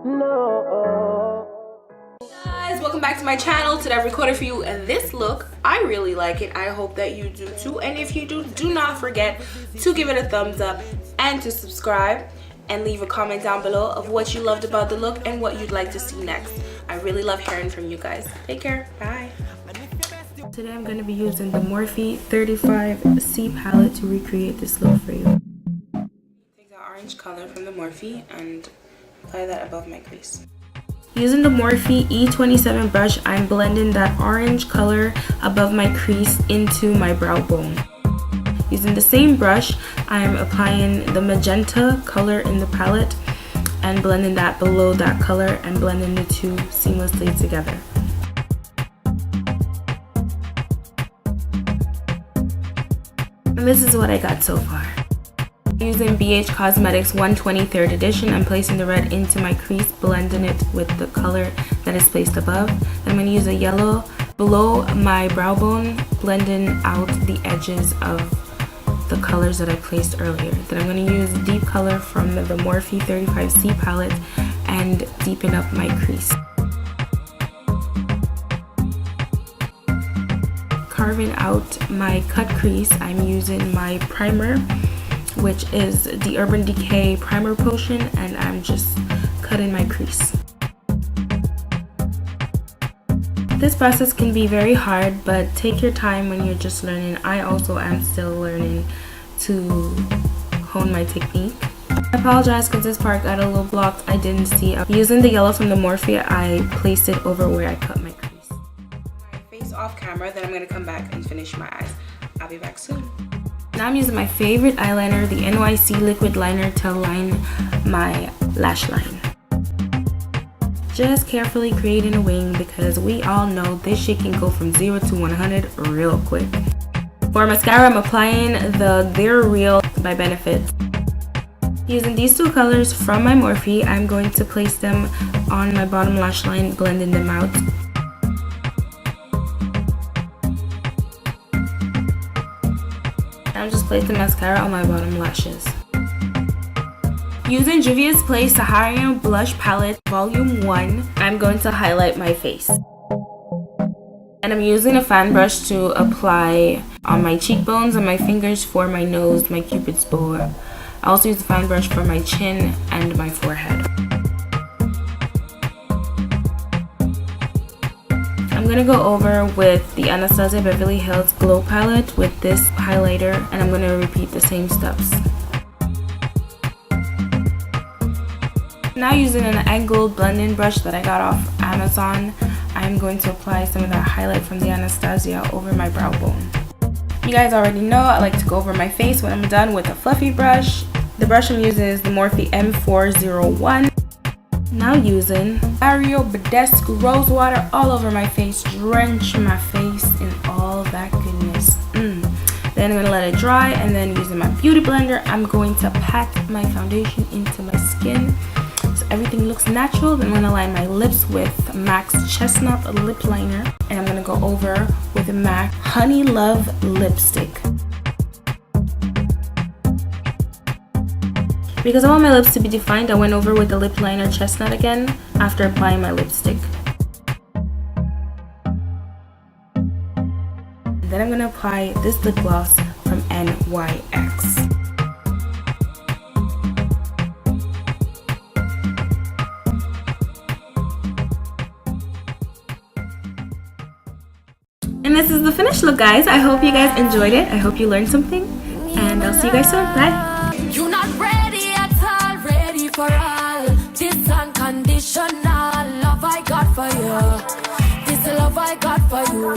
Guys, welcome back to my channel. Today I recorded for you this look. I really like it. I hope that you do too, and if you do not forget to give it a thumbs up and to subscribe and leave a comment down below of what you loved about the look and what you'd like to see next. I really love hearing from you guys. Take care. Bye. Today I'm going to be using the Morphe 35C palette to recreate this look for you. Take the orange color from the Morphe and apply that above my crease. Using the Morphe E27 brush, I'm blending that orange color above my crease into my brow bone. Using the same brush, I'm applying the magenta color in the palette and blending that below that color and blending the two seamlessly together. And this is what I got so far. Using BH Cosmetics 123rd edition, I'm placing the red into my crease, blending it with the color that is placed above. Then I'm going to use a yellow below my brow bone, blending out the edges of the colors that I placed earlier. Then I'm going to use deep color from the Morphe 35C palette and deepen up my crease. Carving out my cut crease, I'm using my primer, which is the Urban Decay Primer Potion, and I'm just cutting my crease. This process can be very hard, but take your time when you're just learning. I also am still learning to hone my technique. I apologize because this part got a little blocked. I didn't see. Using the yellow from the Morphe, I placed it over where I cut my crease. My face off camera, then I'm going to come back and finish my eyes. I'll be back soon. Now I'm using my favorite eyeliner, the NYC Liquid Liner, to line my lash line. Just carefully creating a wing because we all know this shit can go from 0 to 100 real quick. For mascara, I'm applying the They're Real by Benefit. Using these two colors from my Morphe, I'm going to place them on my bottom lash line, blending them out. I'm just placing mascara on my bottom lashes. Using JUVIA'S SAHARAN Blush Palette Volume 1, I'm going to highlight my face. And I'm using a fan brush to apply on my cheekbones and my fingers for my nose, my cupid's bow. I also use a fan brush for my chin and my forehead. I'm going to go over with the Anastasia Beverly Hills Glow Palette with this highlighter, and I'm going to repeat the same steps. Now using an angled blending brush that I got off Amazon, I'm going to apply some of that highlight from the Anastasia over my brow bone. You guys already know I like to go over my face when I'm done with a fluffy brush. The brush I'm using is the Morphe M401. Now using BADESCU Rose Water all over my face, drench my face in all that goodness. Then I'm going to let it dry, and then using my beauty blender, I'm going to pat my foundation into my skin so everything looks natural. Then I'm going to line my lips with MAC's Chestnut Lip Liner, and I'm going to go over with the MAC HONEYLOVE lipstick. Because I want my lips to be defined, I went over with the lip liner Chestnut again after applying my lipstick. And then I'm going to apply this lip gloss from NYX. And this is the finished look, guys. I hope you guys enjoyed it. I hope you learned something. And I'll see you guys soon. Bye. You're not ready at all, ready for all. This unconditional love I got for you. This love I got for you.